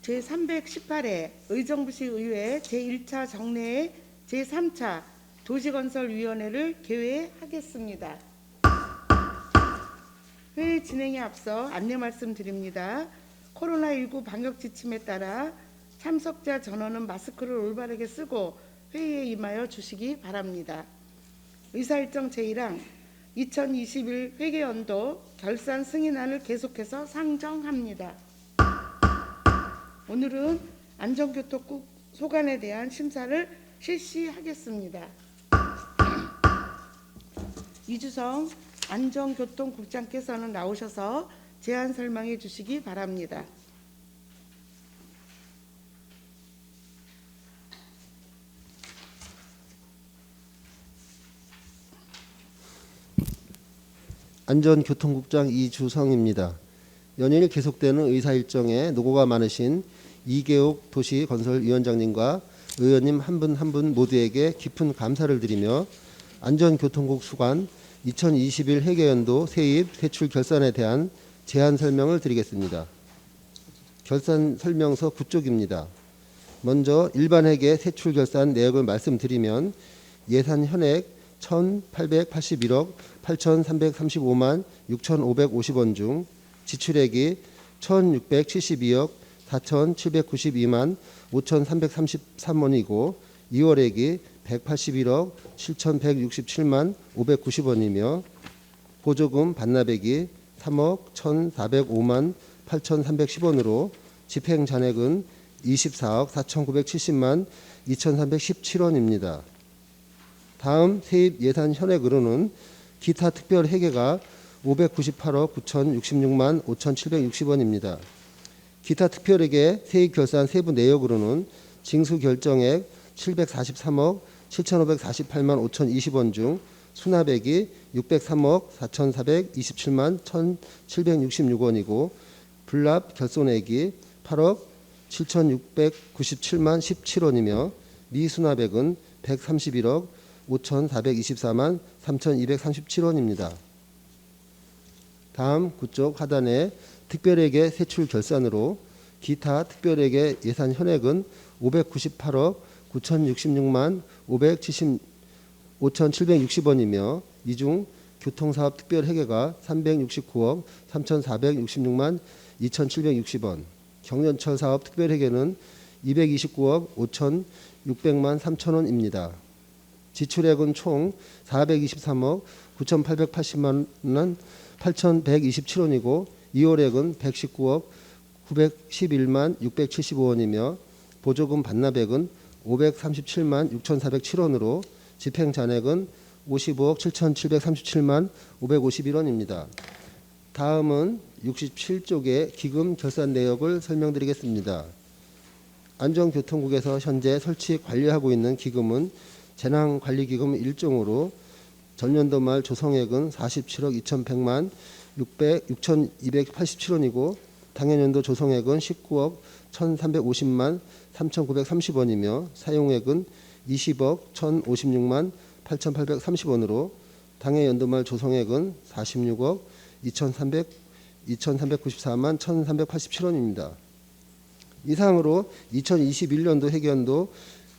제318회 의정부시 의회 제1차 정례 제3차 도시건설위원회를 개회하겠습니다. 회의 진행에 앞서 안내 말씀드립니다. 코로나19 방역 지침에 따라 참석자 전원은 마스크를 올바르게 쓰고 회의에 임하여 주시기 바랍니다. 의사일정 제1항 2021 회계연도 결산 승인안을 계속해서 상정합니다. 오늘은 안전교통국 소관에 대한 심사를 실시하겠습니다. 이주성 안전교통국장께서는 나오셔서 제안 설명해 주시기 바랍니다. 안전교통국장 이주성입니다. 연일 계속되는 의사일정에 노고가 많으신 이계옥 도시건설위원장님과 의원님 한 분 한 분 모두에게 깊은 감사를 드리며 안전교통국 수관 2021 회계연도 세입 세출 결산에 대한 제안 설명을 드리겠습니다. 결산 설명서 9쪽입니다. 먼저 일반 회계 세출 결산 내역을 말씀드리면 예산 현액 1,881억 8,335만 6,550원 중 지출액이 1,672억 4,792만 5,333원이고 이월액이 181억 7,167만 590원이며 보조금 반납액이 3억 1,405만 8,310원으로 집행 잔액은 24억 4,970만 2,317원입니다. 다음 세입 예산 현액으로는 기타 특별 회계가 598억 9,066만 5,760원입니다. 기타 특별회계 세입 결산 세부 내역으로는 징수 결정액 743억 7,548만 5,020원 중 수납액이 603억 4,427만 1,766원이고 불납 결손액이 8억 7,697만 17원이며 미수납액은 131억 5,424만 3,237원입니다. 다음 9쪽 하단에 특별회계 세출 결산으로 기타 특별회계 예산 현액은 598억 9,066만 5,760원이며 이 중 교통사업 특별회계가 369억 3,466만 2,760원, 경련철 사업 특별회계는 229억 5,600만 3천원입니다. 지출액은 총 423억 9,880만 원 8,127원이고 이월액은 119억 911만 675원이며 보조금 반납액은 537만 6,407원으로 집행 잔액은 55억 7,737만 551원입니다. 다음은 67쪽의 기금 결산 내역을 설명드리겠습니다. 안전교통국에서 현재 설치 관리하고 있는 기금은 재난관리기금 1종으로 전년도 말 조성액은 47억 2,100만 6,287원이고 당해년도 조성액은 19억 1,350만 3,930원이며 사용액은 20억 1,056만 8,830원으로 당해연도 말 조성액은 46억 2,394만 1,387원입니다. 이상으로 2021년도 회계연도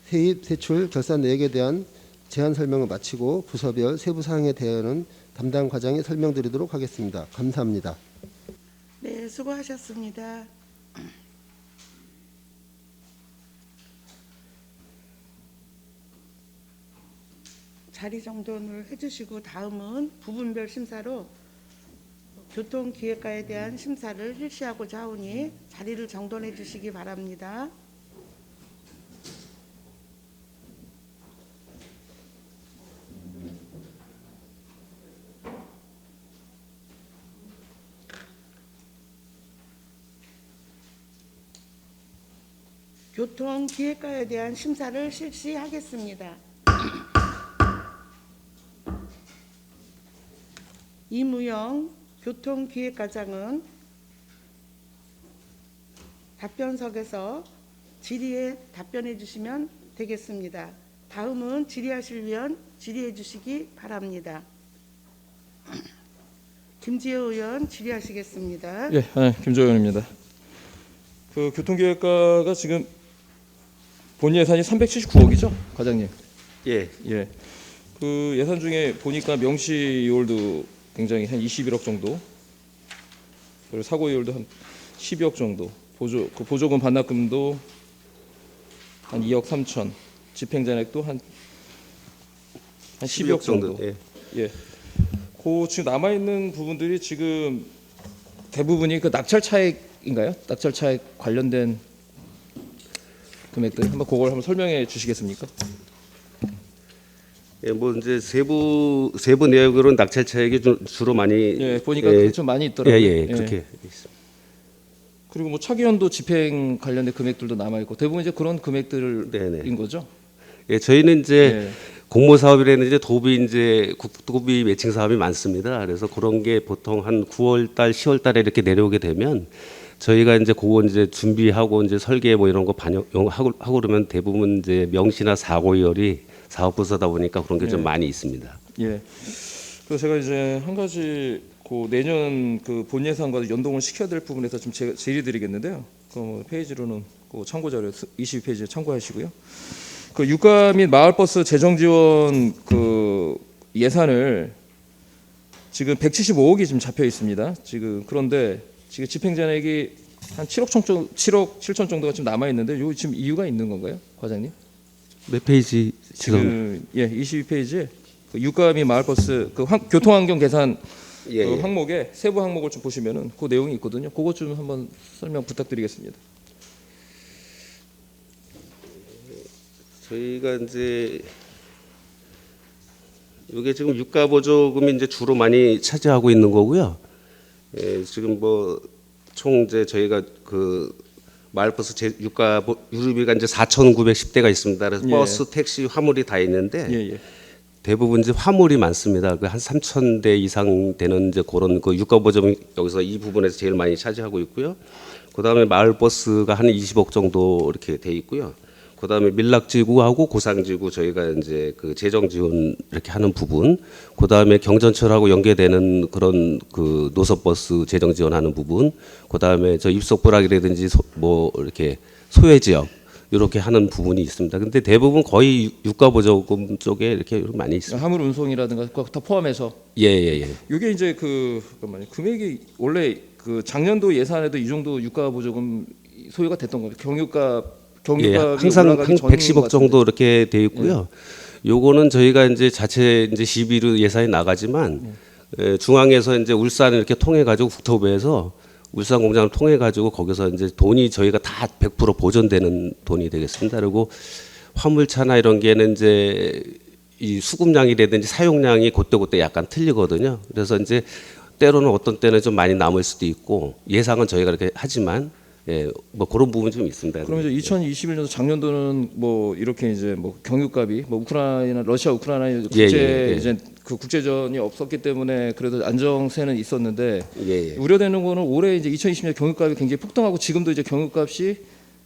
세입 세출 결산 내역에 대한 제안 설명을 마치고 부서별 세부 사항에 대해서는 담당 과장이 설명드리도록 하겠습니다. 감사합니다. 네, 수고하셨습니다. 자리 정돈을 해주시고 다음은 부분별 심사로 교통기획과에 대한 심사를 실시하고자 하오니 자리를 정돈해 주시기 바랍니다. 교통기획과에 대한 심사를 실시하겠습니다. 이무영 교통기획과장은 답변석에서 질의에 답변해 주시면 되겠습니다. 다음은 질의하실 위원 질의해 주시기 바랍니다. 김지혜 의원 질의하시겠습니다. 예, 김조 의원입니다. 그 교통계획과가 지금 본 예산이 379억이죠, 과장님. 예, 예. 그 예산 중에 보니까 명시 이월도 굉장히 한 21억 정도, 그리고 사고 이월도 한 12억 정도, 그 보조금 반납금도 한 2억 3천, 집행잔액도 한 12억 정도. 예. 예. 그 지금 남아 있는 부분들이 지금 대부분이 그 낙찰 차액인가요? 낙찰 차액 관련된 금액들 한번 그걸 한번 설명해 주시겠습니까? 예, 뭐 이제 세부 내역으로는 낙찰 차액이 주로 많이 예, 보니까 좀 많이 있더라고요. 예, 그렇게 있습니다. 그리고 뭐 차기연도 집행 관련된 금액들도 남아 있고 대부분 이제 그런 금액들인 네네. 거죠. 예, 저희는 이제 예. 공모 사업이라는 이제 국도비 매칭 사업이 많습니다. 그래서 그런 게 보통 한 9월 달, 10월 달에 이렇게 내려오게 되면 저희가 이제 그거 이제 준비하고 이제 설계 뭐 이런 거 반영하고 그러면 대부분 이제 명시나 사고이월이 사업부서다 보니까 그런 게 좀 예. 많이 있습니다. 예. 그래서 제가 이제 한 가지 그 내년 그 본 예산과 연동을 시켜야 될 부분에서 좀 질의드리겠는데요. 그 페이지로는 그 참고 자료 22페이지에 참고하시고요. 그 유가 및 마을버스 재정 지원 그 예산을 지금 175억이 지금 잡혀 있습니다. 지금 그런데 지금 집행잔액이 한 7억 7천 정도가 지금 남아 있는데 요 지금 이유가 있는 건가요, 과장님? 몇 페이지 지금? 지금 예, 22페이지에 그 유가 및 마을버스 그 교통환경 계산 예, 그 예. 항목에 세부 항목을 좀 보시면은 그 내용이 있거든요. 그것 좀 한번 설명 부탁드리겠습니다. 저희가 이제 이게 지금 유가 보조금이 이제 주로 많이 차지하고 있는 거고요. 예, 지금 뭐 총 이제 저희가 그 마을버스 유가 유류비가 이제 4,910대가 있습니다. 그래서 예. 버스, 택시, 화물이 다 있는데 예, 예. 대부분 이제 화물이 많습니다. 그 한 3,000대 이상 되는 이제 그런 그 유가 보조금이 여기서 이 부분에서 제일 많이 차지하고 있고요. 그다음에 마을버스가 한 20억 정도 이렇게 돼 있고요. 그다음에 밀락지구하고 고상지구 저희가 이제 그 재정 지원 이렇게 하는 부분, 그다음에 경전철하고 연계되는 그런 그 노선버스 재정 지원하는 부분, 그다음에 저 입석부락이라든지 뭐 이렇게 소외 지역 이렇게 하는 부분이 있습니다. 근데 대부분 거의 유가 보조금 쪽에 이렇게 많이 있습니다. 화물 운송이라든가 그거 다 포함해서 예. 이게 이제 그 잠깐만요. 금액이 원래 그 작년도 예산에도 이 정도 유가 보조금 소요가 됐던 거예요. 경유값이 예, 항상 한 올라가기 전인 것 110억 정도 이렇게 돼 있고요. 요거는 저희가 이제 자체 이제 시비로 예산이 나가지만 중앙에서 이제 울산을 이렇게 통해 가지고 국토부에서 울산 공장을 통해 가지고 거기서 이제 돈이 저희가 다 100% 보존되는 돈이 되겠습니다. 그리고 화물차나 이런 게는 이제 이 수급량이라든지 사용량이 그때 약간 틀리거든요. 그래서 이제 때로는 어떤 때는 좀 많이 남을 수도 있고 예상은 저희가 이렇게 하지만 예, 뭐 그런 부분이 좀 있습니다. 그럼 이제 2021년도 작년도는 뭐 이렇게 이제 뭐 경유값이 뭐 러시아 우크라이나 국제 이제 그 국제전이 없었기 때문에 그래도 안정세는 있었는데 우려되는 거는 올해 이제 2020년 경유값이 굉장히 폭등하고 지금도 이제 경유값이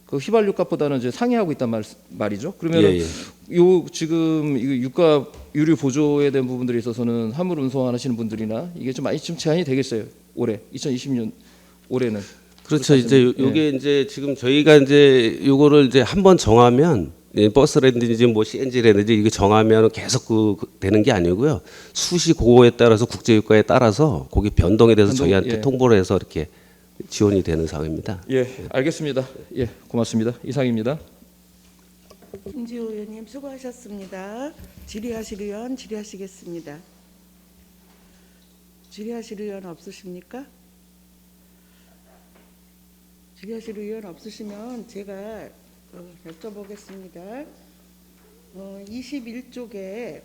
그 휘발유값보다는 이제 상회하고 있단 말이죠. 그러면 요 지금 이 유가 유류 보조에 대한 부분들에 있어서는 화물 운송하시는 분들이나 이게 좀 많이 좀 제한이 되겠어요. 올해 2020년 올해는. 그렇죠. 이제 요게 이제 지금 저희가 이제 요거를 이제 한번 정하면 버스라든지 뭐 CNG라든지 이게 정하면 계속 그 되는 게 아니고요. 수시 고거에 따라서 국제 유가에 따라서 거기 변동에 대해서 저희한테 통보를 해서 이렇게 지원이 되는 상황입니다. 예, 알겠습니다. 예, 고맙습니다. 이상입니다. 김지호 의원님 수고하셨습니다. 질의하실 의원 질의하시겠습니다. 질의하실 의원 없으십니까? 질의하실 의원 없으시면 제가 여쭤보겠습니다. 21쪽에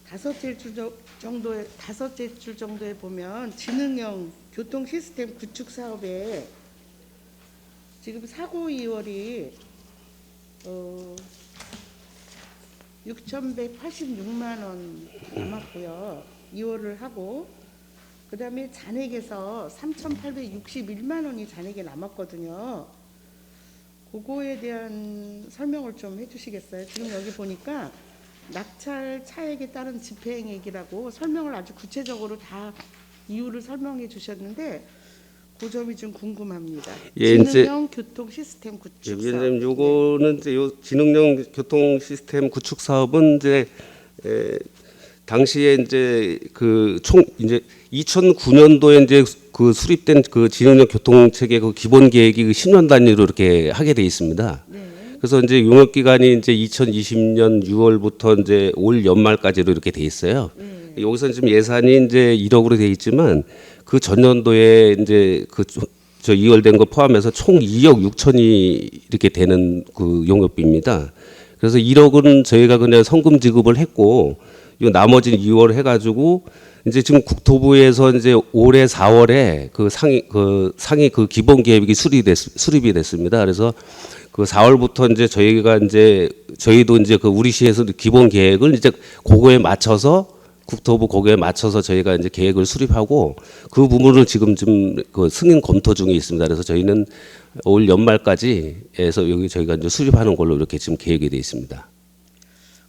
다섯째 줄 정도에 보면 지능형 교통 시스템 구축 사업에 지금 사고 이월이 6,186만 원 남았고요. 2월을 하고 그다음에 잔액에서 3,861만 원이 잔액에 남았거든요. 그거에 대한 설명을 좀 해주시겠어요? 지금 여기 보니까 낙찰 차액에 따른 집행액이라고 설명을 아주 구체적으로 다 이유를 설명해 주셨는데 그 점이 좀 궁금합니다. 예, 이제- 지능형 교통 시스템 구축 사업. 위원장님, 요거는 이제 요 지능형 교통 시스템 구축 사업은 이제 당시에 이제 그 총 이제 2009년도에 이제 그 수립된 그 지능형 교통 체계 그 기본 계획이 그 10년 단위로 이렇게 하게 돼 있습니다. 네. 그래서 이제 용역 기간이 이제 2020년 6월부터 이제 올 연말까지로 이렇게 돼 있어요. 여기서 지금 예산이 이제 1억으로 돼 있지만 그 전년도에 이제 저 이월된 거 포함해서 총 2억 6천이 이렇게 되는 그 용역비입니다. 그래서 1억은 저희가 그냥 성금 지급을 했고 이 나머지는 2월 해가지고 이제 지금 국토부에서 이제 올해 4월에 그 상위 그 기본 계획이 수립이 됐습니다. 그래서 그 4월부터 이제 저희도 이제 그 우리 시에서 기본 계획을 이제 그거에 맞춰서 국토부 거기에 맞춰서 저희가 이제 계획을 수립하고 그 부분을 지금 좀 그 승인 검토 중에 있습니다. 그래서 저희는 올 연말까지 해서 여기 저희가 이제 수립하는 걸로 이렇게 지금 계획이 돼 있습니다.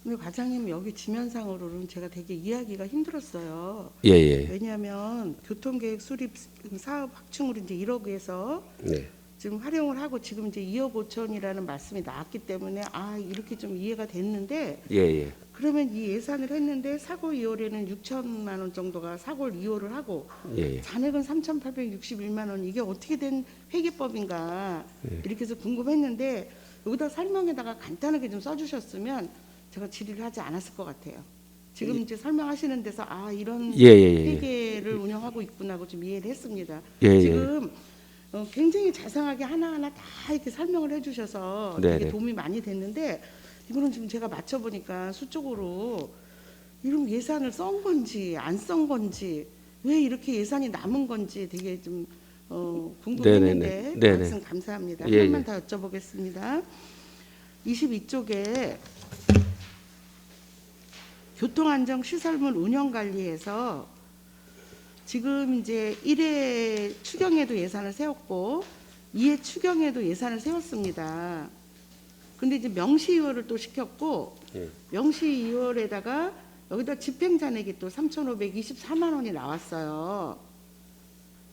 근데 과장님 여기 지면상으로는 제가 되게 이해하기가 힘들었어요. 예, 예. 왜냐하면 교통계획 수립 사업 확충으로 이제 1억에서 네. 지금 활용을 하고 지금 이제 2억 5천이라는 말씀이 나왔기 때문에 아 이렇게 좀 이해가 됐는데 예, 예. 그러면 이 예산을 했는데 사고 2월에는 6천만 원 정도가 사고를 2월을 하고 예, 예. 잔액은 3,861만 원 이게 어떻게 된 회계법인가 이렇게 해서 궁금했는데 여기다 설명에다가 간단하게 좀 써주셨으면 제가 질의를 하지 않았을 것 같아요. 지금 이제 설명하시는 데서 아 이런 예, 예, 예. 회계를 운영하고 있구나고 좀 이해를 했습니다. 예, 예. 지금 굉장히 자상하게 하나하나 다 이렇게 설명을 해주셔서 네, 되게 네. 도움이 많이 됐는데 이거는 지금 제가 맞춰보니까 수적으로 이런 예산을 쓴 건지 안 쓴 건지 왜 이렇게 예산이 남은 건지 되게 좀 궁금했는데 네네네. 네네. 말씀 감사합니다. 예, 하나만 예. 더 여쭤보겠습니다. 22쪽에 교통안전시설물 운영관리에서 지금 이제 1회 추경에도 예산을 세웠고 2회 추경에도 예산을 세웠습니다. 근데 이제 명시이월을 또 시켰고 예. 명시이월에다가 여기다 집행잔액이 또 3,524만 원이 나왔어요.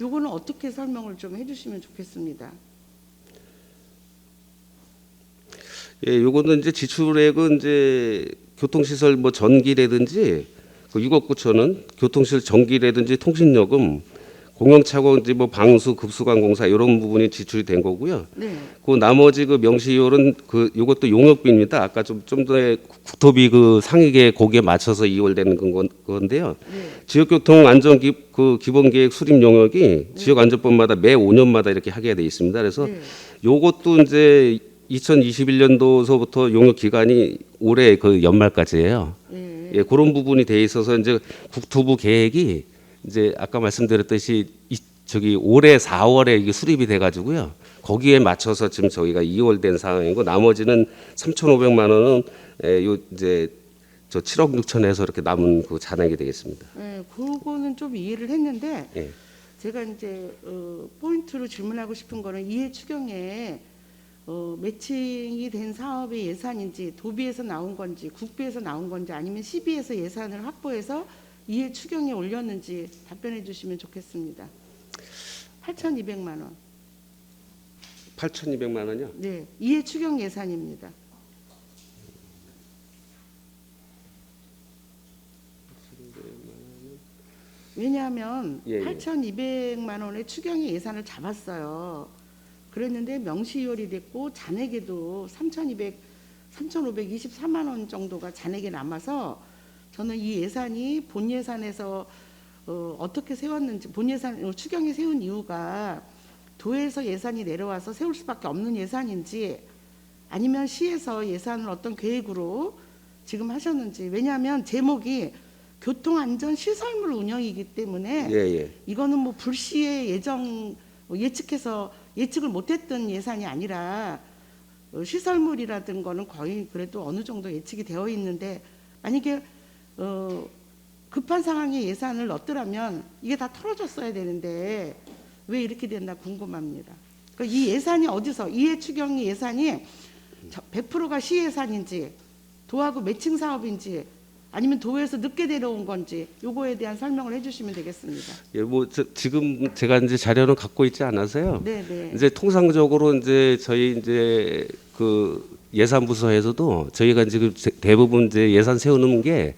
요거는 어떻게 설명을 좀 해주시면 좋겠습니다. 예, 요거는 이제 지출액은 이제 교통시설 뭐 전기라든지 그 6억 9천은 교통시설 전기라든지 통신요금, 공영차고 이제 뭐 방수, 급수관 공사 이런 부분이 지출이 된 거고요. 네. 그 나머지 그 명시이월은 그 요것도 용역비입니다. 아까 좀 전에 국토비 그 상위계 거기에 맞춰서 이월되는 건데요. 네. 지역교통 안전 그 기본 계획 수립 용역이 지역 안전법마다 매 5년마다 이렇게 하게 돼 있습니다. 그래서 네. 요것도 이제 2021년도서부터 용역 기간이 올해 그 연말까지예요. 네. 예, 그런 부분이 돼 있어서 이제 국토부 계획이 이제 아까 말씀드렸듯이 저기 올해 4월에 이게 수립이 돼 가지고요. 거기에 맞춰서 지금 저희가 2월 된 상황이고 나머지는 3,500만 원은 요 이제 저 7억 6천에서 이렇게 남은 그 잔액이 되겠습니다. 네, 그거는 좀 이해를 했는데 예. 제가 이제 포인트로 질문하고 싶은 거는 이해 추경에 매칭이 된 사업의 예산인지 도비에서 나온 건지 국비에서 나온 건지 아니면 시비에서 예산을 확보해서 이해 추경에 올렸는지 답변해 주시면 좋겠습니다. 8,200만 원. 8,200만 원이요? 네, 이해 추경 예산입니다. 왜냐하면 예, 예. 8,200만 원의 추경의 예산을 잡았어요. 그랬는데 명시이월이 됐고 잔액에도 3,524만 원 정도가 잔액에 남아서 저는 이 예산이 본 예산에서 어떻게 세웠는지 본 예산 추경에 세운 이유가 도에서 예산이 내려와서 세울 수밖에 없는 예산인지 아니면 시에서 예산을 어떤 계획으로 지금 하셨는지 왜냐하면 제목이 교통안전시설물 운영이기 때문에 예, 예. 이거는 뭐 불시에 예측해서 예측을 못했던 예산이 아니라 시설물이라든 거는 거의 그래도 어느 정도 예측이 되어 있는데 만약에 급한 상황에 예산을 넣었더라면 이게 다 털어졌어야 되는데 왜 이렇게 됐나 궁금합니다. 그러니까 이 예산이 어디서 이해 추경의 예산이 100%가 시 예산인지 도하고 매칭 사업인지 아니면 도에서 늦게 내려온 건지 요거에 대한 설명을 해주시면 되겠습니다. 예, 지금 제가 이제 자료는 갖고 있지 않아서요. 네네. 이제 통상적으로 이제 저희 이제 그 예산부서에서도 저희가 지금 대부분 이제 예산 세우는 게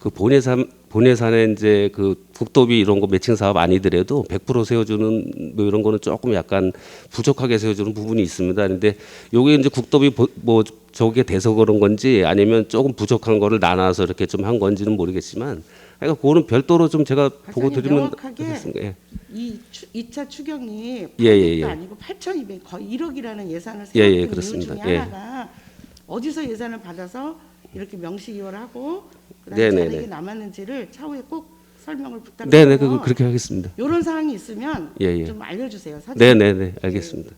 그 본예산에 이제 그 국도비 이런 거 매칭 사업 아니더라도 100% 세워주는 뭐 이런 거는 조금 약간 부족하게 세워주는 부분이 있습니다. 그런데 요게 이제 국도비 뭐 저게 돼서 그런 건지 아니면 조금 부족한 거를 나눠서 이렇게 좀 한 건지는 모르겠지만, 그러니까 그거는 별도로 좀 제가 보고 드리면 명확하게 되겠습니다. 예. 이 2차 추경이 예, 예, 예. 아니고 8,200 거의 1억이라는 예산을 예, 예, 세웠던 이유 그렇습니다. 중에 예. 하나가 어디서 예산을 받아서 이렇게 명시이월하고 그다음에 네네네. 잔액이 남았는지를 차후에 꼭 설명을 부탁드려요. 네네, 그렇게 하겠습니다. 이런 사항이 있으면 예, 예. 좀 알려주세요. 사진. 네네네, 알겠습니다.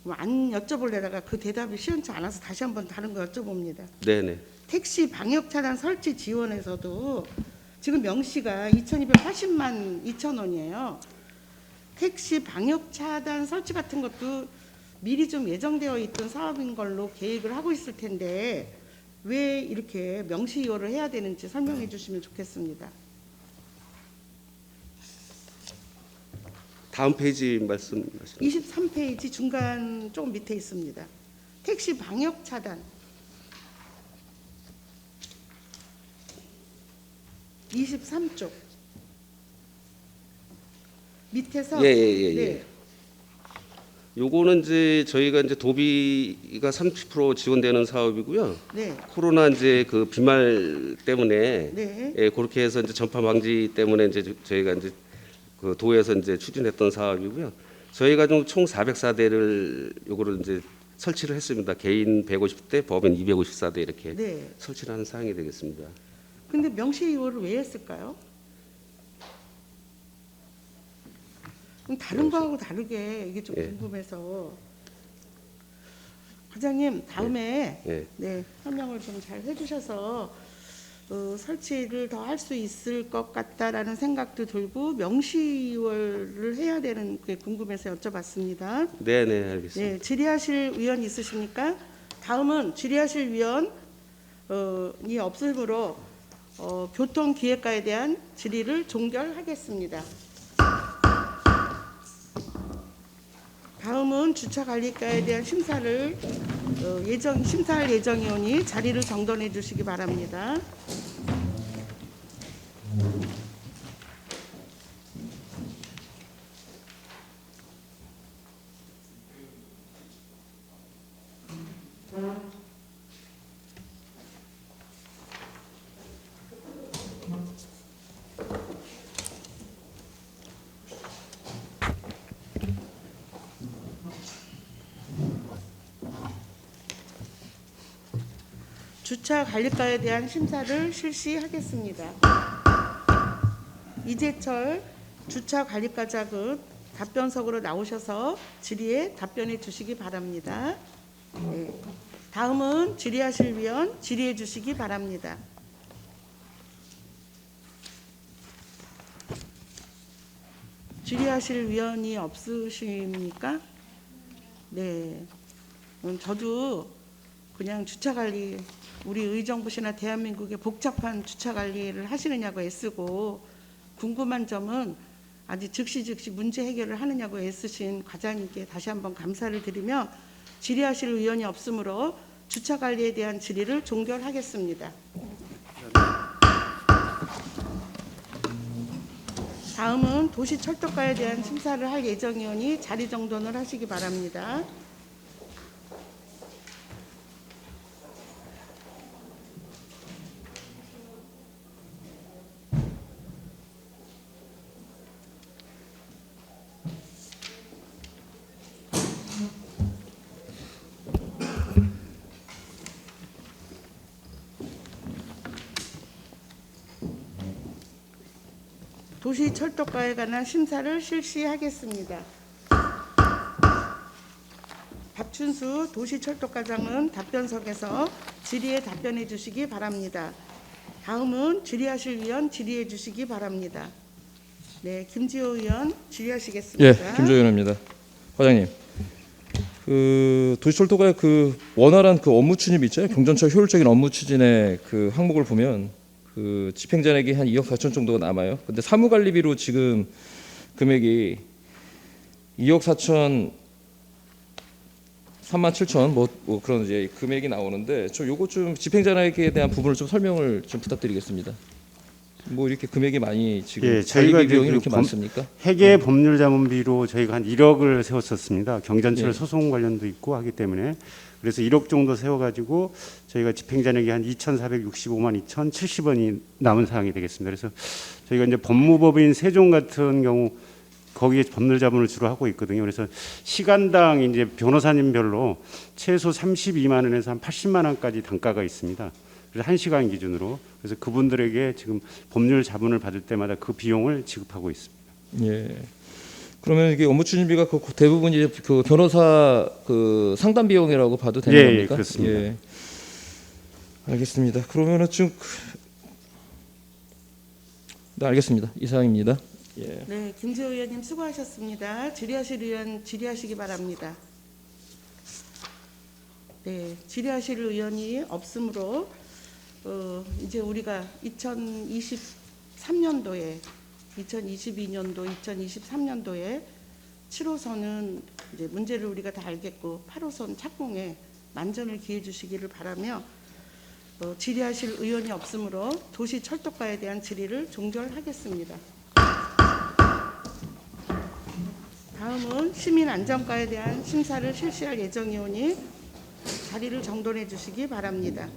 뭐안 여쭤보려다가 그 대답이 시원치 않아서 다시 한번 다른 거 여쭤봅니다. 네네. 택시 방역 차단 설치 지원에서도 지금 명시가 2,280만 2천 원이에요. 택시 방역 차단 설치 같은 것도 미리 좀 예정되어 있던 사업인 걸로 계획을 하고 있을 텐데 왜 이렇게 명시이월을 해야 되는지 설명해 주시면 좋겠습니다. 다음 페이지 말씀하시는. 23페이지 중간 조금 밑에 있습니다. 택시 방역 차단. 23쪽. 밑에서 예. 네. 요거는 이제 저희가 이제 도비가 30% 지원되는 사업이고요. 네. 코로나 이제 그 비말 때문에 네. 예, 그렇게 해서 이제 전파 방지 때문에 이제 저희가 이제 그 도에서 이제 추진했던 사업이고요. 저희가 총 404대를 요거를 이제 설치를 했습니다. 개인 150대, 법인 254대 이렇게 네. 설치를 하는 사항이 되겠습니다. 근데 명시이월을 왜 했을까요? 그럼 다른 거하고 다르게 이게 좀 예. 궁금해서 과장님 다음에 예. 네, 설명을 좀 잘 해주셔서 설치를 더 할 수 있을 것 같다라는 생각도 들고 명시이월을 해야 되는 게 궁금해서 여쭤봤습니다. 네네, 알겠습니다. 네, 질의하실 위원 있으십니까? 다음은 질의하실 위원이 없으므로 교통기획과에 대한 질의를 종결하겠습니다. 다음은 주차관리과에 대한 심사를 심사할 예정이오니 자리를 정돈해 주시기 바랍니다. 주차관리과에 대한 심사를 실시하겠습니다. 이재철 주차관리과장은 답변석으로 나오셔서 질의에 답변해 주시기 바랍니다. 네. 다음은 질의하실 위원 질의해 주시기 바랍니다. 질의하실 위원이 없으십니까? 네. 저도 그냥 주차관리 우리 의정부시나 대한민국의 복잡한 주차관리를 하시느냐고 애쓰고 궁금한 점은 아주 즉시 문제 해결을 하느냐고 애쓰신 과장님께 다시 한번 감사를 드리며 질의하실 의원이 없으므로 주차관리에 대한 질의를 종결하겠습니다. 다음은 도시철도과에 대한 심사를 할 예정이오니 자리 정돈을 하시기 바랍니다. 도시철도과에 관한 심사를 실시하겠습니다. 박춘수 도시철도과장은 답변석에서 질의에 답변해 주시기 바랍니다. 다음은 질의하실 위원 질의해 주시기 바랍니다. 네, 김지호 의원 질의하시겠습니다. 예, 김조현 의원입니다. 과장님, 그 도시철도가 그 원활한 그 업무 추진이 있잖아요. 경전처 효율적인 업무 추진의 그 항목을 보면 그 집행잔액이 한 2억 4천 정도가 남아요. 근데 사무관리비로 지금 금액이 2억 4천 3만 7천 뭐 그런 이제 금액이 나오는데 좀 요거 좀 집행잔액에 대한 부분을 좀 설명을 좀 부탁드리겠습니다. 뭐 이렇게 금액이 많이 지금 예, 자기 저희가 비용이 이제 이렇게 그 많습니까? 회계 법률 자문비로 저희가 한 1억을 세웠었습니다. 경전철 예. 소송 관련도 있고 하기 때문에 그래서 1억 정도 세워가지고 저희가 집행잔액이 한 2,465만 2,070원이 남은 사항이 되겠습니다. 그래서 저희가 이제 법무법인 세종 같은 경우 거기에 법률 자문을 주로 하고 있거든요. 그래서 시간당 이제 변호사님별로 최소 32만 원에서 한 80만 원까지 단가가 있습니다. 그래서 1시간 기준으로 그래서 그분들에게 지금 법률 자문을 받을 때마다 그 비용을 지급하고 있습니다. 예. 그러면 이게 업무 추진비가 그 대부분 이제 그 변호사 그 상담 비용이라고 봐도 되는 예, 겁니까? 예, 그렇습니다. 예. 알겠습니다. 그러면은 좀 네, 알겠습니다. 이상입니다. 예. 네, 김재호 의원님 수고하셨습니다. 질의하실 의원 질의하시기 바랍니다. 네, 질의하실 의원이 없으므로 이제 우리가 2023년도에 2022년도, 2023년도에 7호선은 이제 문제를 우리가 다 알겠고 8호선 착공에 만전을 기해 주시기를 바라며 질의하실 의원이 없으므로 도시철도과에 대한 질의를 종결하겠습니다. 다음은 시민안전과에 대한 심사를 실시할 예정이오니 자리를 정돈해 주시기 바랍니다.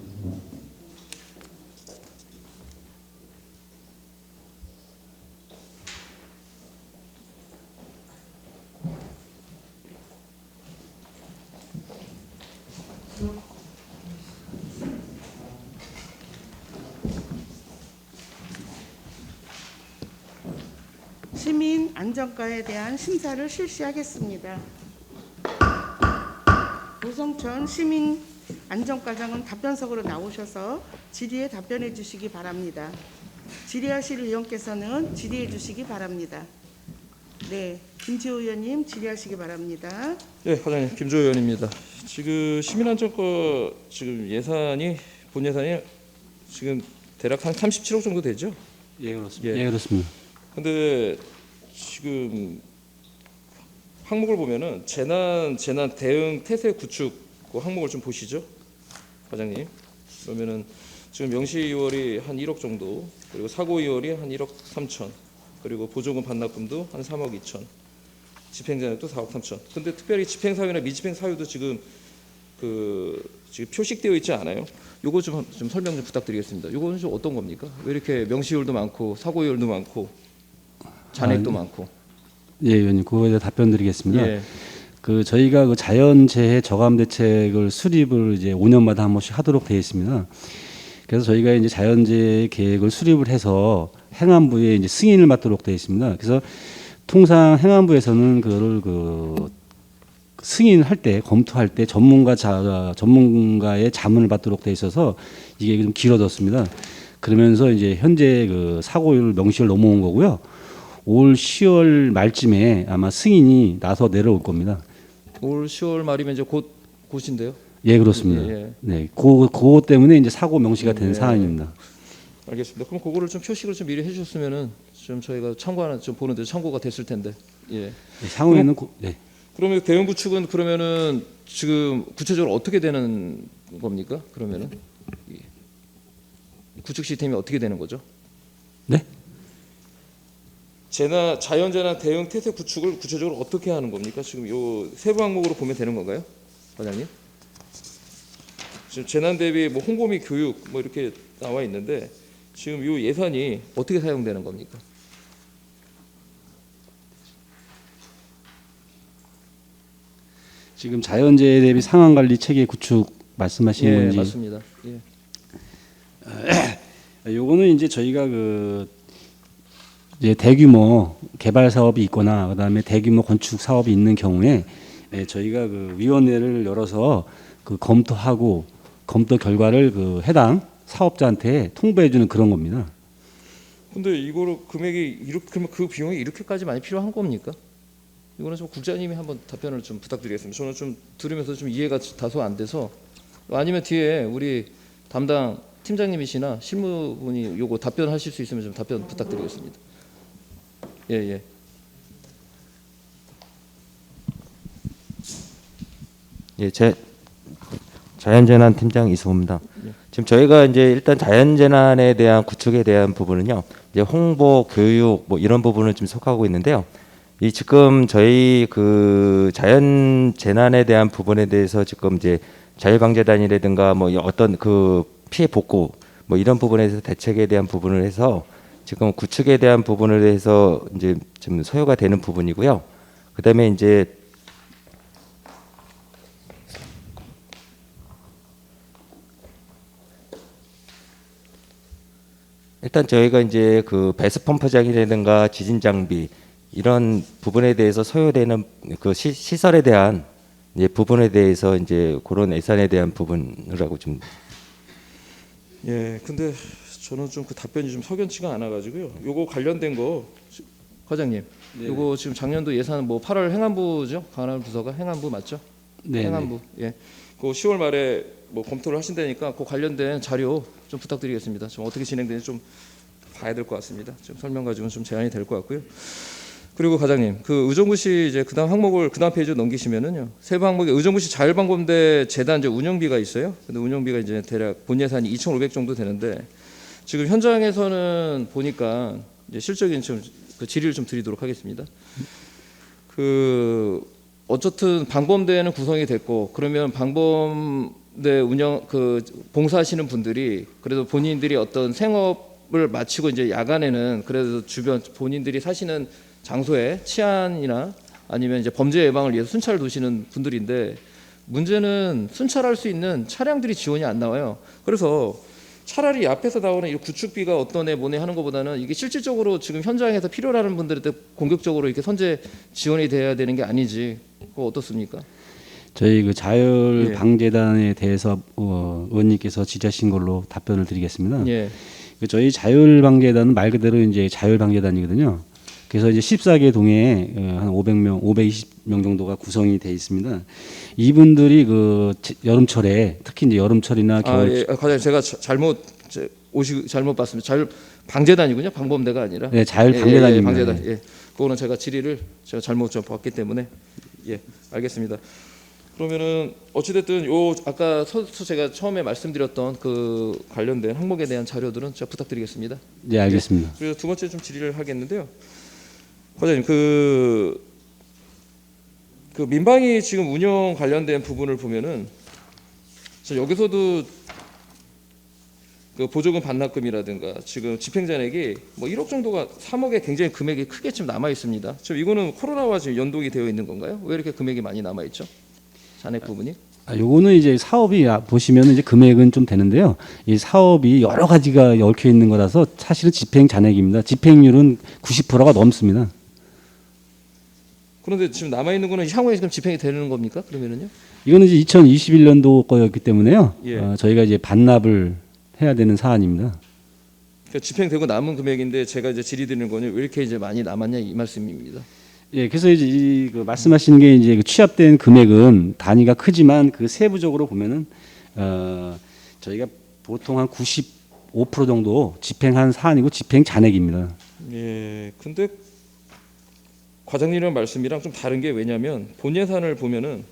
시민 안전과에 대한 심사를 실시하겠습니다. 노성천 시민 안전과장은 답변석으로 나오셔서 질의에 답변해 주시기 바랍니다. 질의하실 의원께서는 질의해 주시기 바랍니다. 네, 김지호 의원님 질의하시기 바랍니다. 예, 과장님 김조 의원입니다. 지금 시민안전과 지금 예산이 본 예산이 지금 대략 한 37억 정도 되죠? 예, 그렇습니다. 예. 예, 그렇습니다. 근데 지금 항목을 보면은 재난 대응 태세 구축 그 항목을 좀 보시죠, 과장님. 그러면은 지금 명시 2월이 한 1억 정도, 그리고 사고 2월이 한 1억 3천, 그리고 보조금 반납금도 한 3억 2천, 집행잔액도 4억 3천. 근데 특별히 집행 사유나 미집행 사유도 지금 지금 표식되어 있지 않아요? 요거 좀 설명 좀 부탁드리겠습니다. 요거는 좀 어떤 겁니까? 왜 이렇게 명시율도 많고 사고율도 많고 잔액도 많고. 예, 의원님, 그거에 대해 답변드리겠습니다. 예. 그 저희가 그 자연재해 저감 대책을 수립을 이제 5년마다 한 번씩 하도록 되어 있습니다. 그래서 저희가 이제 자연재해 계획을 수립을 해서 행안부에 이제 승인을 받도록 되어 있습니다. 그래서 통상 행안부에서는 그거를 승인할 때 검토할 때 전문가의 자문을 받도록 되어 있어서 이게 좀 길어졌습니다. 그러면서 이제 현재 그 사고율 명시를 넘어온 거고요. 올 10월 말쯤에 아마 승인이 나서 내려올 겁니다. 올 10월 말이면 이제 곧인데요. 예, 그렇습니다. 예. 네, 그거 때문에 이제 사고 명시가 된 예. 사안입니다. 알겠습니다. 그럼 그거를 좀 표식을 좀 미리 해주셨으면은 좀 저희가 참고하는 좀 보는데 참고가 됐을 텐데. 예. 네, 향후에는 네. 그러면 대응 구축은 그러면은 지금 구체적으로 어떻게 되는 겁니까? 그러면은 이 구축 시스템이 어떻게 되는 거죠? 네? 자연재난 대응 태세 구축을 구체적으로 어떻게 하는 겁니까? 지금 요 세부 항목으로 보면 되는 건가요, 과장님? 지금 재난 대비 뭐 홍보 및 교육 뭐 이렇게 나와 있는데 지금 요 예산이 어떻게 사용되는 겁니까? 지금 자연재해 대비 상황관리 체계 구축 말씀하시는 예, 건지. 맞습니다. 예. 요거는 이제 저희가 이제 대규모 개발 사업이 있거나 그다음에 대규모 건축 사업이 있는 경우에 저희가 위원회를 열어서 검토하고 검토 결과를 해당 사업자한테 통보해 주는 그런 겁니다. 근데 이거로 금액이 이렇게 그러면 그 비용이 이렇게까지 많이 필요한 겁니까? 이거는 좀 국장님이 한번 답변을 좀 부탁드리겠습니다. 저는 좀 들으면서 좀 이해가 다소 안 돼서 아니면 뒤에 우리 담당 팀장님이시나 실무분이 요거 답변하실 수 있으면 좀 답변 부탁드리겠습니다. 예, 예. 예, 자연재난 팀장 이승우입니다. 지금 저희가 이제 일단 자연재난에 대한 구축에 대한 부분은요, 이제 홍보, 교육 뭐 이런 부분을 좀 속하고 있는데요. 이 지금 저희 그 자연재난에 대한 부분에 대해서 지금 이제 자율방재단이라든가 뭐 어떤 그 피해 복구 뭐 이런 부분에 대해서 대책에 대한 부분을 해서 지금 구축에 대한 부분을 해서 이제 좀 소요가 되는 부분이고요. 그다음에 이제 일단 저희가 이제 그 배수 펌프장이라든가 지진 장비 이런 부분에 대해서 소요되는 그 시설에 대한 이제 부분에 대해서 이제 그런 예산에 대한 부분이라고 좀. 예, 근데 저는 좀 그 답변이 좀 석연치가 않아가지고요. 요거 관련된 거 과장님, 요거 지금 작년도 예산 뭐 8월 행안부죠? 강남 부서가 행안부 맞죠? 네. 행안부. 예. 그 10월 말에 뭐 검토를 하신다니까 그 관련된 자료 좀 부탁드리겠습니다. 좀 어떻게 진행되는지 좀 봐야 될 것 같습니다. 좀 설명 가지고는 좀 제한이 될 것 같고요. 그리고 과장님, 그 의정부시 이제 그다음 항목을 그다음 페이지로 넘기시면은요. 세부 항목에 의정부시 자율방범대 재단 이제 운영비가 있어요. 근데 운영비가 이제 대략 본 예산이 2,500 정도 되는데 지금 현장에서는 보니까 이제 실적인 좀 그 질의를 좀 드리도록 하겠습니다. 그 어쨌든 방범대는 구성이 됐고 그러면 방범대 운영 그 봉사하시는 분들이 그래도 본인들이 어떤 생업을 마치고 이제 야간에는 그래도 주변 본인들이 사시는 장소에 치안이나 아니면 이제 범죄 예방을 위해서 순찰을 도시는 분들인데 문제는 순찰할 수 있는 차량들이 지원이 안 나와요. 그래서 차라리 앞에서 나오는 이 구축비가 어떤 애 뭐네 하는 것보다는 이게 실질적으로 지금 현장에서 필요로 분들한테 공격적으로 이렇게 선제 지원이 돼야 되는 게 아니지. 그거 어떻습니까? 저희 그 자율방재단에 대해서 의원님께서 지적하신 걸로 답변을 드리겠습니다. 예. 그 저희 자율방재단은 말 그대로 이제 자율방재단이거든요. 그래서 이제 14개 동에 한 500명, 520명 정도가 구성이 돼 있습니다. 이분들이 그 여름철에 특히 이제 여름철이나 겨울 예. 과장님 제가 잘못 봤습니다. 자율방재단이군요. 방범대가 아니라. 네, 자율방재단입니다. 예, 방재단. 예. 그거는 제가 질의를 제가 잘못 좀 봤기 때문에 예, 알겠습니다. 그러면은 어찌됐든 요 아까 제가 처음에 말씀드렸던 그 관련된 항목에 대한 자료들은 제가 부탁드리겠습니다. 네, 알겠습니다. 예. 그리고 두 번째 좀 질의를 하겠는데요. 과장님 그 민방위 지금 운영 관련된 부분을 보면은 저 여기서도 그 보조금 반납금이라든가 지금 집행잔액이 뭐 1억 정도가 3억에 굉장히 금액이 크게 지금 남아 있습니다. 지금 이거는 코로나와 지금 연동이 되어 있는 건가요? 왜 이렇게 금액이 많이 남아 있죠? 잔액 부분이? 요거는 이제 사업이 보시면 이제 금액은 좀 되는데요. 이 사업이 여러 가지가 얽혀 있는 거라서 사실은 집행 잔액입니다. 집행률은 90%가 넘습니다. 그런데 지금 남아 있는 거는 향후에 지금 집행이 되는 겁니까? 그러면은요? 이거는 이제 2021년도 거였기 때문에요. 예. 저희가 이제 반납을 해야 되는 사안입니다. 그러니까 집행되고 남은 금액인데 제가 이제 질의드리는 거는 왜 이렇게 이제 많이 남았냐 이 말씀입니다. 예, 그래서 이제 그 말씀하신 게 이제 그 취합된 금액은 단위가 크지만 그 세부적으로 보면은 저희가 보통 한 95% 정도 집행한 사안이고 집행 잔액입니다. 예, 근데 과장님이랑 말씀이랑 좀 다른 게 왜냐하면 본 예산을 보면은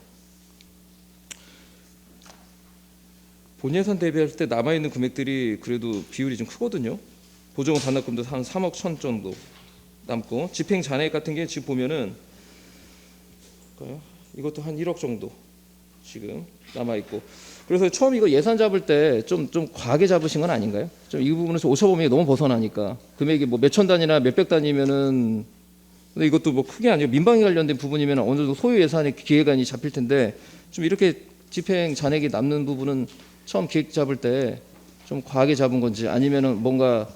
본 예산 대비할 때 남아 있는 금액들이 그래도 비율이 좀 크거든요. 보조금 반납금도 한 3억 1천 정도 남고 집행 잔액 같은 게 지금 보면은 이것도 한 1억 정도 지금 남아 있고 그래서 처음 이거 예산 잡을 때 좀 과하게 잡으신 건 아닌가요? 좀 이 부분에서 오차 범위가 너무 벗어나니까 금액이 뭐 몇천 단위나 몇백 단위면은 근데 이것도 뭐 크게 아니고 민방위 관련된 부분이면 어느 정도 소요 예산의 기획안이 잡힐 텐데 좀 이렇게 집행 잔액이 남는 부분은 처음 기획 잡을 때 좀 과하게 잡은 건지 아니면은 뭔가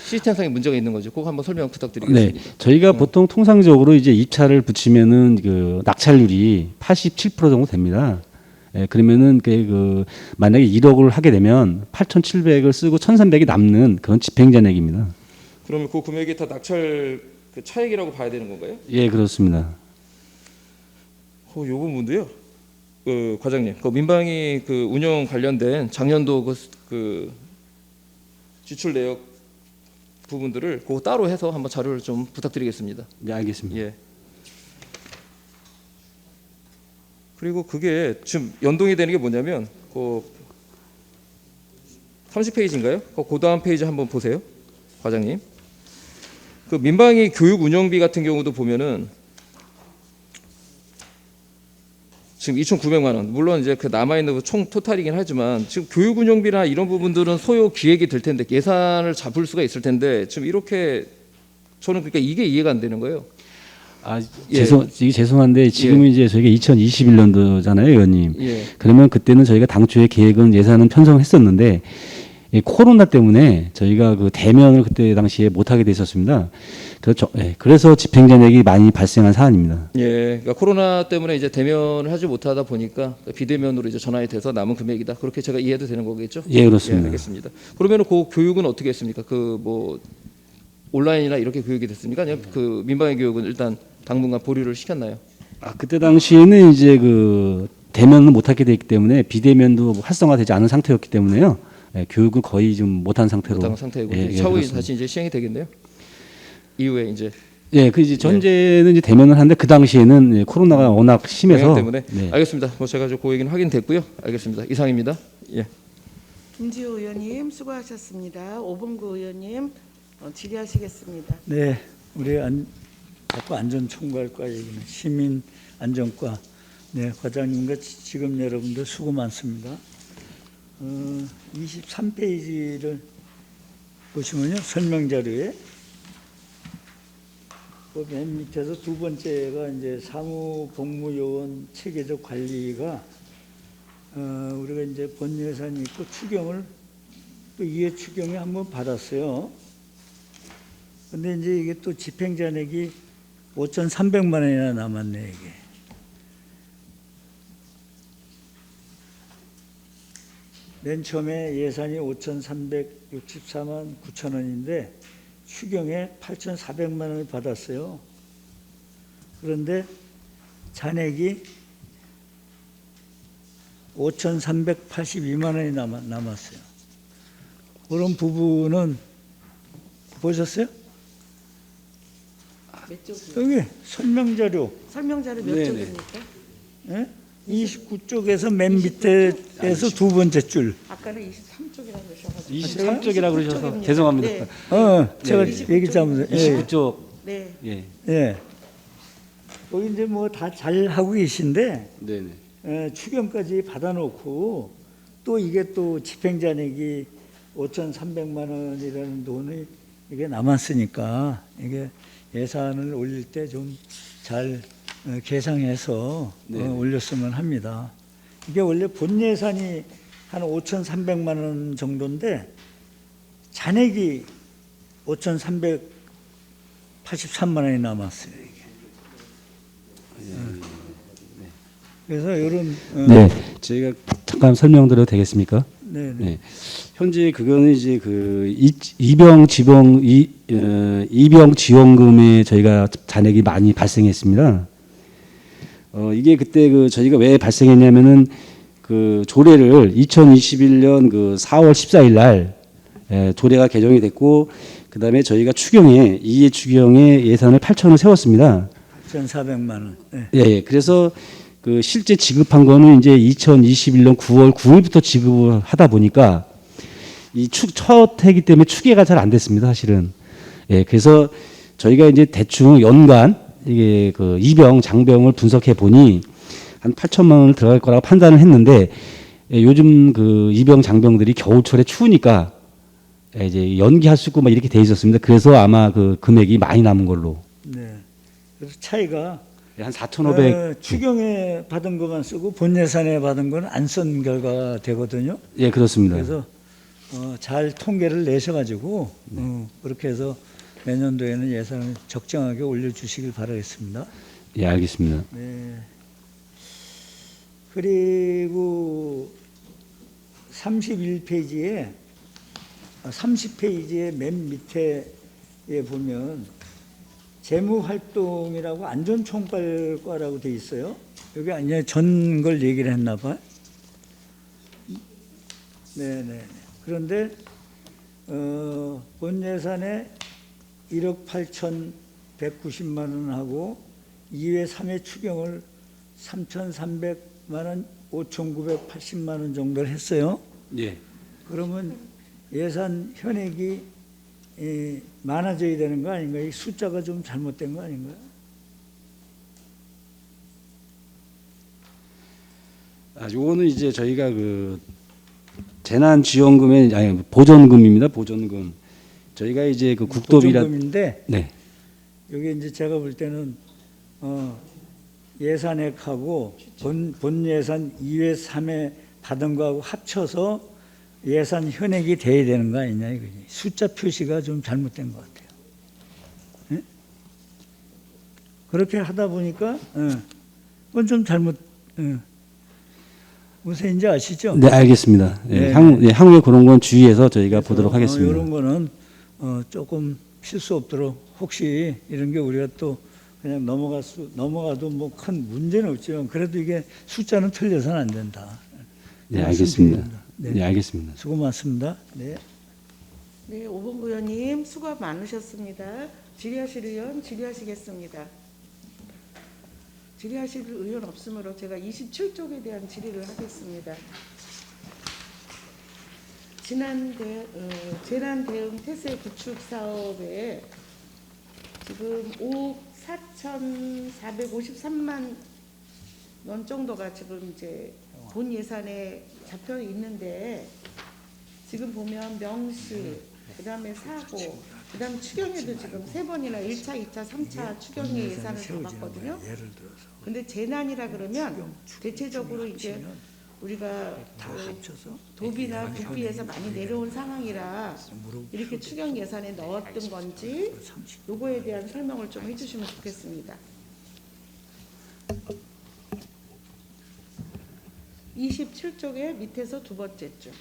시스템상의 문제가 있는 거지. 꼭 한번 설명 부탁드리겠습니다. 네, 저희가 보통 통상적으로 이제 입찰을 붙이면은 그 낙찰률이 87% 정도 됩니다. 예, 그러면은 그 만약에 1억을 하게 되면 8,700을 쓰고 1,300이 남는 그런 집행잔액입니다. 그러면 그 금액이 다 낙찰 그 차액이라고 봐야 되는 건가요? 예, 그렇습니다. 요 부분도요. 과장님, 그 민방위 그 운영 관련된 작년도 그 지출 내역 부분들을 그거 따로 해서 한번 자료를 좀 부탁드리겠습니다. 네, 알겠습니다. 예. 그리고 그게 지금 연동이 되는 게 뭐냐면 그 30페이지인가요? 그 다음 페이지 한번 보세요, 과장님. 그 민방위 교육 운영비 같은 경우도 보면은 지금 2,900만 원. 물론 이제 그 남아 있는 총 토탈이긴 하지만 지금 교육 운영비나 이런 부분들은 소요 기획이 될 텐데 예산을 잡을 수가 있을 텐데 지금 이렇게 저는 그러니까 이게 이해가 안 되는 거예요. 이게 죄송한데 지금은 이제 저희가 2021년도잖아요, 의원님. 예. 그러면 그때는 저희가 당초에 계획은 예산은 편성했었는데 이 코로나 때문에 저희가 그 대면을 그때 당시에 못하게 됐었습니다. 그래서 집행잔액이 많이 발생한 사안입니다. 예, 그러니까 코로나 때문에 이제 대면을 하지 못하다 보니까 비대면으로 이제 전환이 돼서 남은 금액이다. 그렇게 제가 이해도 되는 거겠죠? 예, 그렇습니다. 예, 알겠습니다. 그러면은 그 교육은 어떻게 했습니까? 그 뭐 온라인이나 이렇게 교육이 됐습니까? 아니면 그 민방위 교육은 일단 당분간 보류를 시켰나요? 그때 당시에는 이제 그 대면을 못하게 됐기 때문에 비대면도 활성화되지 않은 상태였기 때문에요. 예, 교육을 거의 좀 못한 상태로. 못한 상태이고 예, 차후에 그렇습니다. 다시 이제 시행이 되겠네요. 이후에 이제 예, 그 이제 전제는 이제 대면을 하는데 그 당시에는 예, 코로나가 워낙 심해서. 영향 때문에 네. 알겠습니다. 뭐 제가 그 얘기는 확인됐고요. 알겠습니다. 이상입니다. 예. 김지호 의원님 수고하셨습니다. 오봉구 의원님 질의하시겠습니다. 네, 우리 자꾸 안전총괄과 얘기는 시민 안전과 과장님과 지금 여러분들 수고 많습니다. 23페이지를 보시면요, 설명 자료에 그 맨 밑에서 두 번째가 이제 사무복무요원 체계적 관리가 우리가 이제 본 예산이 있고 추경을 또 이해 추경에 한번 받았어요. 근데 이제 이게 또 집행잔액이 5,300만 원이나 남았네, 이게. 맨 처음에 예산이 5,364만 9천 원인데 추경에 8,400만 원을 받았어요. 그런데 잔액이 5,382만 원이 남았어요. 그런 부분은 보셨어요? 몇 쪽이요? 여기 설명자료 설명자료 몇 네네. 쪽입니까? 예? 29쪽에서 맨 밑에에서 두 번째 줄. 아까는 23쪽이라고 그러셔가지고. 23쪽이라고 그러셔서 29쪽입니다. 죄송합니다. 네. 제가 네. 얘기 잘못. 29쪽. 네. 예. 예. 거기 이제 뭐 다 잘 하고 계신데 네네. 추경까지 받아놓고 또 이게 또 집행잔액이 5,300만 원이라는 돈이 이게 남았으니까 이게 예산을 올릴 때 좀 잘 계상해서 올렸으면 합니다. 이게 원래 본 예산이 한 5,300만 원 정도인데 잔액이 5,383만 원이 남았어요. 이게. 그래서 이런 네, 저희가 잠깐 설명드려도 되겠습니까? 네. 네. 현재 그거는 이제 그 이병 지원금에 저희가 잔액이 많이 발생했습니다. 이게 그때 그 저희가 왜 발생했냐면은 그 조례를 2021년 그 4월 14일 날 조례가 개정이 됐고 그다음에 저희가 추경에 이해 추경에 예산을 8천을 세웠습니다. 8,400만 원. 네. 예. 그래서 그 실제 지급한 거는 이제 2021년 9월 9일부터 지급을 하다 보니까 이 첫 해기 때문에 추계가 잘 안 됐습니다, 사실은. 예. 그래서 저희가 이제 대충 연간 이게 그 이병 장병을 분석해 보니 한 8천만 원을 들어갈 거라고 판단을 했는데 예, 요즘 그 이병 장병들이 겨울철에 추우니까 예, 이제 연기할 수 있고 막 이렇게 돼 있었습니다. 그래서 아마 그 금액이 많이 남은 걸로. 네. 그래서 차이가 한 4,500. 추경에 받은 것만 쓰고 본 예산에 받은 건 안 쓴 결과가 되거든요. 예, 그렇습니다. 그래서 잘 통계를 내셔가지고 그렇게 해서 내년도에는 예산을 적정하게 올려주시길 바라겠습니다. 예, 알겠습니다. 네. 그리고 31페이지에 30페이지의 맨 밑에 보면 재무활동이라고 안전총괄과라고 돼 있어요. 여기 아니야 전 걸 얘기를 했나 봐. 네네. 그런데 본 예산에 1억 8,190만 원하고 2회 3회 추경을 3,300만 원, 5,980만 원 정도를 했어요. 예. 그러면 예산 현액이 많아져야 되는 거 아닌가요? 이 숫자가 좀 잘못된 거 아닌가요? 요거는 이제 저희가 그 재난지원금의 아니 보전금입니다. 보전금. 저희가 이제 그 국도비라 보전금인데 네. 여기 이제 제가 볼 때는 예산액하고 본 예산 2회 3회 받은 거하고 합쳐서 예산 현액이 돼야 되는 거 아니냐 이거지. 숫자 표시가 좀 잘못된 것 같아요. 예? 그렇게 하다 보니까 그건 좀 잘못. 무슨 인지 아시죠? 네, 알겠습니다. 예, 네. 향후에 그런 건 주의해서 저희가 보도록 하겠습니다. 이런 거는 조금 실수 없도록 혹시 이런 게 우리가 또 그냥 넘어가도 뭐 큰 문제는 없지만 그래도 이게 숫자는 틀려서는 안 된다. 네, 알겠습니다. 말씀드립니다. 네. 네, 알겠습니다. 수고 많습니다. 네. 네, 오봉구 의원님 수고 많으셨습니다. 질의하실 의원 질의하시겠습니다. 질의하실 의원 없으므로 제가 27쪽에 대한 질의를 하겠습니다. 재난 대응 태세 구축 사업에 지금 5억 4,453만 원 정도가 지금 이제 본 예산에 잡혀 있는데 지금 보면 명시, 그다음에 사고, 그다음 추경에도 지금 3번이나 1차, 2차, 3차 추경의 예산을 잡았거든요. 근데 재난이라 그러면 대체적으로 이제 우리가 도비나 국비에서 많이 내려온 상황이라 이렇게 추경 예산에 넣었던 건지 요거에 대한 설명을 좀 해주시면 좋겠습니다. 27쪽의 밑에서 두 번째 줄.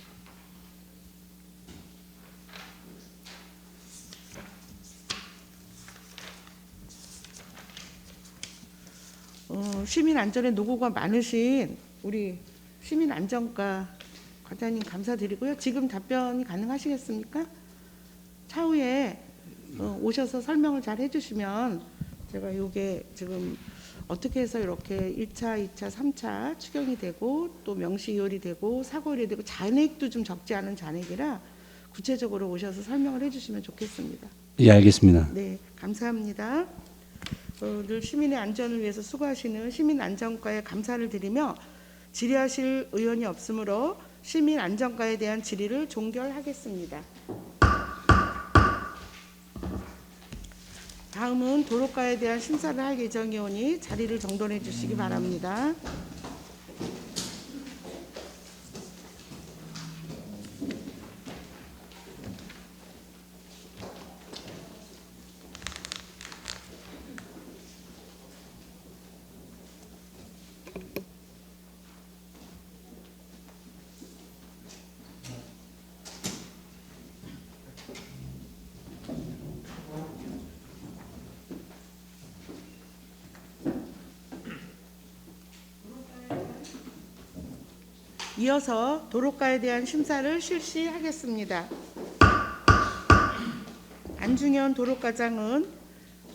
시민 안전에 노고가 많으신 우리 시민 안전과 과장님 감사드리고요. 지금 답변이 가능하시겠습니까? 차후에 오셔서 설명을 잘 해주시면 제가 요게 지금 어떻게 해서 이렇게 1차, 2차, 3차 추경이 되고 또 명시이율이 되고 사고율이 되고 잔액도 좀 적지 않은 잔액이라 구체적으로 오셔서 설명을 해주시면 좋겠습니다. 예, 알겠습니다. 네, 감사합니다. 늘 시민의 안전을 위해서 수고하시는 시민안전과에 감사를 드리며 질의하실 의원이 없으므로 시민안전과에 대한 질의를 종결하겠습니다. 다음은 도로가에 대한 심사를 할 예정이오니 자리를 정돈해 주시기 바랍니다. 이어서 도로가에 대한 심사를 실시하겠습니다. 안중현 도로과장은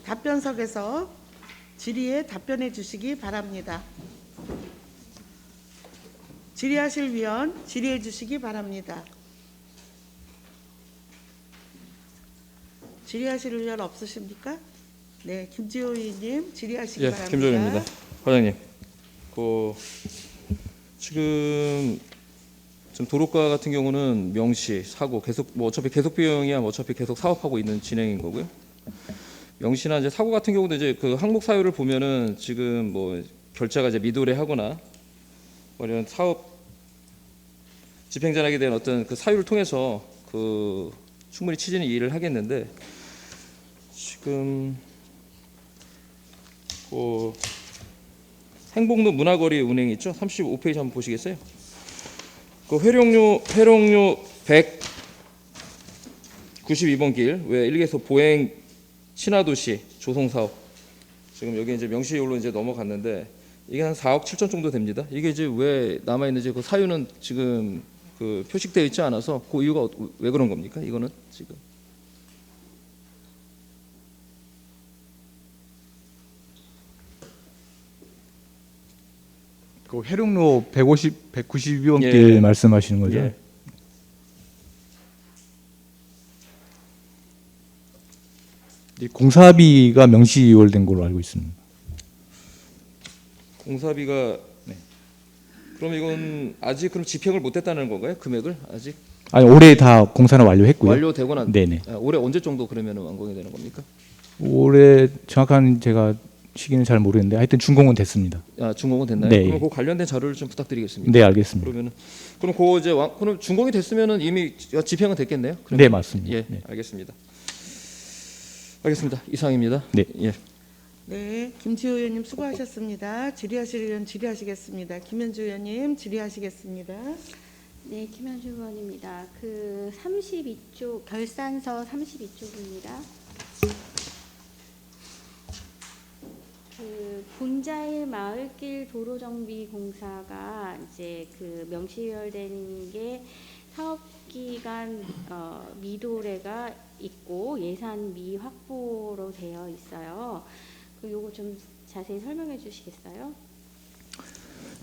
답변석에서 질의에 답변해 주시기 바랍니다. 질의하실 위원 질의해 주시기 바랍니다. 질의하실 의원 없으십니까? 네, 김지호 의원님 질의하시기 바랍니다. 김종입니다. 과장님, 지금 도로가 같은 경우는 명시, 사고 계속 어차피 계속 비용이야 어차피 계속 사업하고 있는 진행인 거고요. 명시나 이제 사고 같은 경우도 이제 그 항목 사유를 보면은 지금 결제가 이제 미도래하거나 이런 사업 집행전환에 대한 어떤 그 사유를 통해서 충분히 취지는 이해를 하겠는데 지금 행복로 문화거리 운행 있죠? 35페이지 한번 보시겠어요? 회룡로 192번 길, 왜 1개소 보행 친화도시 조성 사업 지금 여기 이제 명시이율로 이제 넘어갔는데 이게 한 4억 7천 정도 됩니다. 이게 이제 왜 남아 있는지 그 사유는 지금 그 표식되어 있지 않아서 그 이유가 왜 그런 겁니까? 이거는 지금 그 해룡로 192원길 예. 말씀하시는 거죠? 예. 이 공사비가 명시이월된 걸로 알고 있습니다. 공사비가 그럼 이건 아직 그럼 집행을 못했다는 건가요? 금액을 아직 아니 올해 다 공사는 완료했고요. 완료되고 난 네네. 올해 언제 정도 그러면 완공이 되는 겁니까? 올해 정확한 제가 시기는 잘 모르겠는데 하여튼 준공은 됐습니다. 준공은 됐나요? 네. 그럼 그 관련된 자료를 좀 부탁드리겠습니다. 네, 알겠습니다. 그러면은 그럼 그 이제 그럼 준공이 됐으면은 이미 집행은 됐겠네요? 그러면? 네, 맞습니다. 예, 네. 알겠습니다. 알겠습니다. 이상입니다. 네. 예. 네, 김지호 의원님 수고하셨습니다. 질의하실 의원 질의하시겠습니다. 김현주 의원님 질의하시겠습니다. 네, 김현주 의원입니다. 그 32쪽 결산서 32쪽입니다. 그 본자일 마을길 도로정비 공사가 이제 그 명시열된 게 사업 기간 미도래가 있고 예산 미확보로 되어 있어요. 그 요거 좀 자세히 설명해 주시겠어요?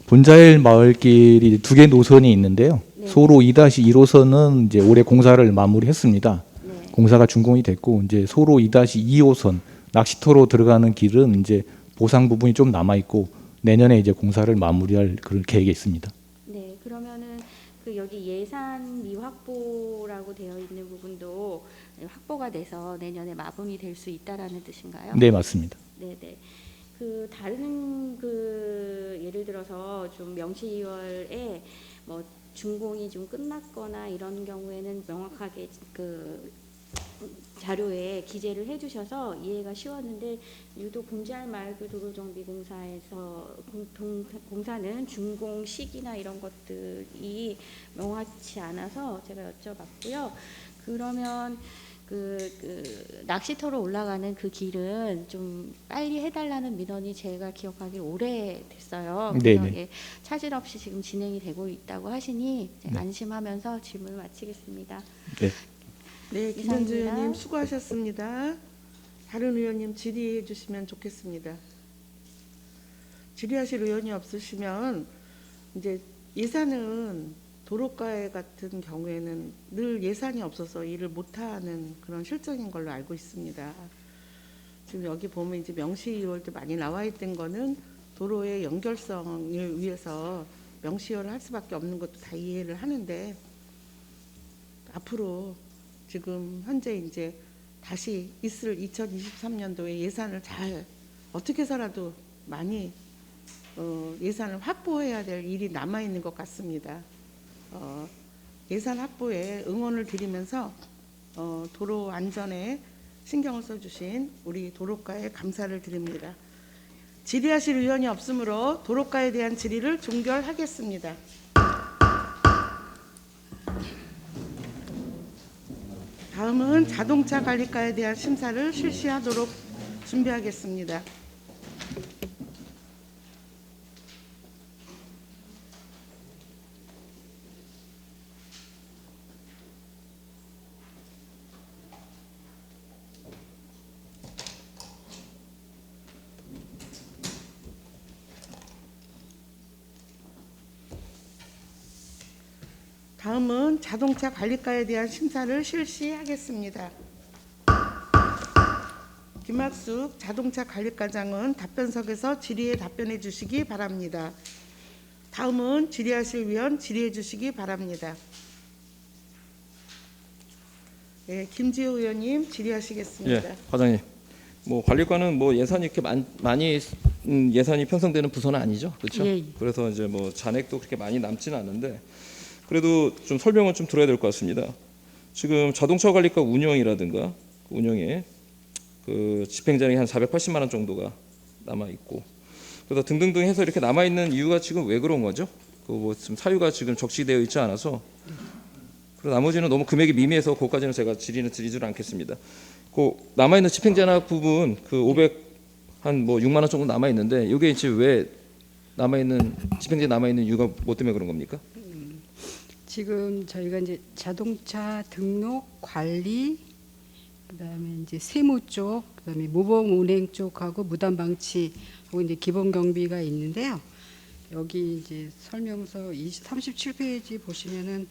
본자일 마을길이 두 개 노선이 있는데요. 네. 소로 2-1호선은 이제 올해 공사를 마무리했습니다. 네. 공사가 준공이 됐고 이제 소로 2-2호선 낚시터로 들어가는 길은 이제 보상 부분이 좀 남아 있고 내년에 이제 공사를 마무리할 그런 계획이 있습니다. 네, 그러면은 그 여기 예산 미확보라고 되어 있는 부분도 확보가 돼서 내년에 마감이 될 수 있다라는 뜻인가요? 네, 맞습니다. 네, 네. 그 다른 그 예를 들어서 좀 명시이월에 뭐 준공이 좀 끝났거나 이런 경우에는 명확하게 그 자료에 기재를 해주셔서 이해가 쉬웠는데 유독 본자일 마을길 도로정비공사에서 공사는 준공 시기나 이런 것들이 명확치 않아서 제가 여쭤봤고요. 그러면 그 낚시터로 올라가는 그 길은 좀 빨리 해달라는 민원이 제가 기억하기에 오래됐어요. 그래서 네네. 예, 차질 없이 지금 진행이 되고 있다고 하시니 이제 네. 안심하면서 질문을 마치겠습니다. 네. 네, 김현주 이상입니다. 의원님 수고하셨습니다. 다른 의원님 질의해 주시면 좋겠습니다. 질의하실 의원이 없으시면 이제 예산은 도로가에 같은 경우에는 늘 예산이 없어서 일을 못하는 그런 실정인 걸로 알고 있습니다. 지금 여기 보면 이제 명시이월도 많이 나와 있던 거는 도로의 연결성을 위해서 명시이월을 할 수밖에 없는 것도 다 이해를 하는데 앞으로 지금 현재 이제 다시 있을 2023년도에 예산을 잘 어떻게 해서라도 많이 예산을 확보해야 될 일이 남아 있는 것 같습니다. 예산 확보에 응원을 드리면서 도로 안전에 신경을 써주신 우리 도로가에 감사를 드립니다. 질의하실 의원이 없으므로 도로가에 대한 질의를 종결하겠습니다. 다음은 자동차 관리가에 대한 심사를 실시하도록 준비하겠습니다. 다음은 자동차 관리가에 대한 심사를 실시하겠습니다. 김학숙 자동차 관리과장은 답변석에서 질의에 답변해 주시기 바랍니다. 다음은 질의하실 위원 질의해 주시기 바랍니다. 네, 김지호 의원님 질의하시겠습니다. 예, 과장님. 뭐 관리과는 뭐 예산이 이렇게 많이 예산이 편성되는 부서는 아니죠, 그렇죠? 예. 그래서 이제 뭐 잔액도 그렇게 많이 남지는 않은데 그래도 좀 설명을 좀 들어야 될 것 같습니다. 지금 자동차 관리과 운영이라든가 운영에 그 집행자량이 한 480만 원 정도가 남아 있고 그래서 등등등 해서 이렇게 남아 있는 이유가 지금 왜 그런 거죠? 그 뭐 지금 사유가 지금 적시되어 있지 않아서 그리고 나머지는 너무 금액이 미미해서 그것까지는 제가 질의는 드리지는 않겠습니다. 그 남아 있는 집행재납 부분 그 6만 원 정도 남아 있는데 이게 이제 왜 남아 있는 집행재 남아 있는 이유가 뭐 때문에 그런 겁니까? 지금 저희가 이제 자동차 등록 관리, 그다음에 이제 세무 쪽, 그다음에 모범 운행 쪽하고 무단 방치하고 이제 기본 경비가 있는데요. 여기 이제 설명서 37페이지 보시면은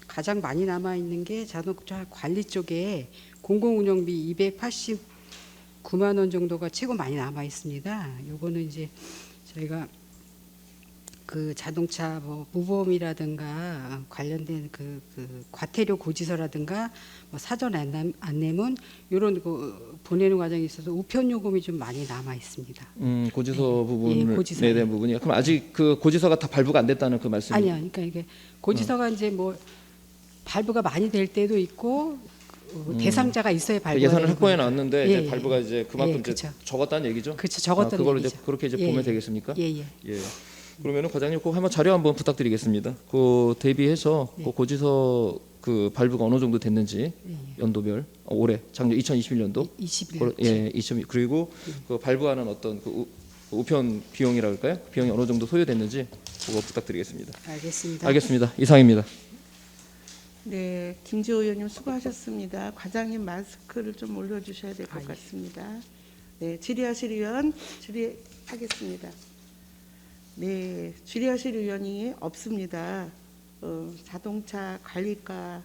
가장 많이 남아 있는 게 자동차 관리 쪽에 공공운영비 289만 원 정도가 최고 많이 남아 있습니다. 요거는 이제 저희가 그 자동차 뭐 무보험이라든가 관련된 그 과태료 고지서라든가 뭐 사전 안내문 이런 거 보내는 과정에 있어서 우편 요금이 좀 많이 남아 있습니다. 고지서 부분에 고지서에. 대한 부분이 그럼 아직 그 고지서가 다 발부가 안 됐다는 그 말씀이에요? 아니요, 그러니까 이게 고지서가 이제 뭐 발부가 많이 될 때도 있고 대상자가 있어야 발부가 예산을 되는 확보해 거니까. 놨는데 예, 이제 발부가 이제 그만큼 예, 이제 그쵸. 적었다는 얘기죠? 그렇죠, 적었다는 그걸로 얘기죠. 이제 그렇게 이제 예, 보면 예. 되겠습니까? 예, 예. 예. 그러면은 과장님 꼭 한번 자료 한번 부탁드리겠습니다. 그 대비해서 그 고지서 그 발부가 어느 정도 됐는지 연도별 올해 작년 2021년도 21년. 예, 2000 그리고 그 발부하는 어떤 그 우편 비용이라 할까요? 비용이 어느 정도 소요됐는지 그거 부탁드리겠습니다. 알겠습니다. 알겠습니다. 이상입니다. 네, 김지호 의원님 수고하셨습니다. 과장님 마스크를 좀 올려주셔야 될 것 예. 같습니다. 네, 질의하실 의원 질의하겠습니다. 네, 질의하실 의원이 없습니다. 자동차 관리과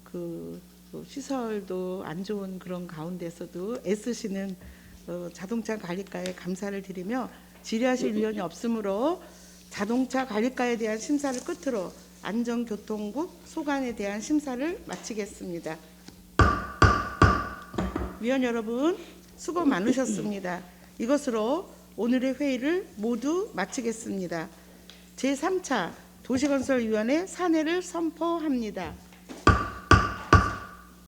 그 시설도 안 좋은 그런 가운데서도 애쓰시는 자동차 관리과에 감사를 드리며 질의하실 의원이 없으므로 자동차 관리과에 대한 심사를 끝으로 안전교통국 소관에 대한 심사를 마치겠습니다. 위원 여러분 수고 많으셨습니다. 이것으로 오늘의 회의를 모두 마치겠습니다. 제3차 도시건설위원회 산회를 선포합니다.